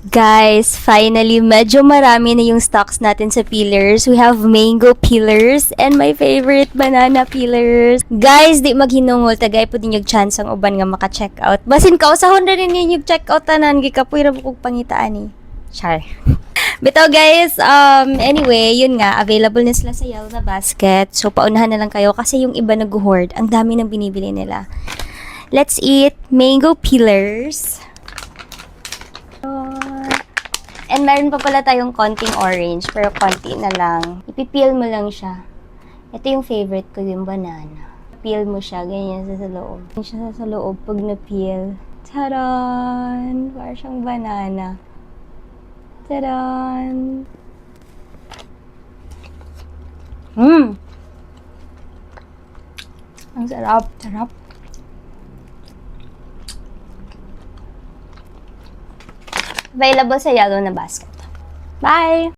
Guys, finally, medyo marami na yung stocks natin sa peelers. We have mango peelers and my favorite, banana peelers. Guys, di maghinungol, tagay po din yung chance ang uban nga maka-check out. Basin ka, usahon na rin yung check out tanan, gikapoy ra mo kong pangitaan eh. Char. Bitaw guys, anyway, yun nga, available na sila sa Yellow na Basket. So, paunahan na lang kayo kasi yung iba nag-hoard. Ang dami ng binibili nila. Let's eat mango peelers. And meron pa pala tayong konting orange, pero konti na lang. Ipipeel mo lang siya. Ito yung favorite ko, yung banana. Peel mo siya, ganyan siya sa loob. Ganyan siya sa loob pag na-peel. Taran! Parang siyang banana. Taran! Ang sarap. Sarap. Available sa Yellow na Basket. Bye!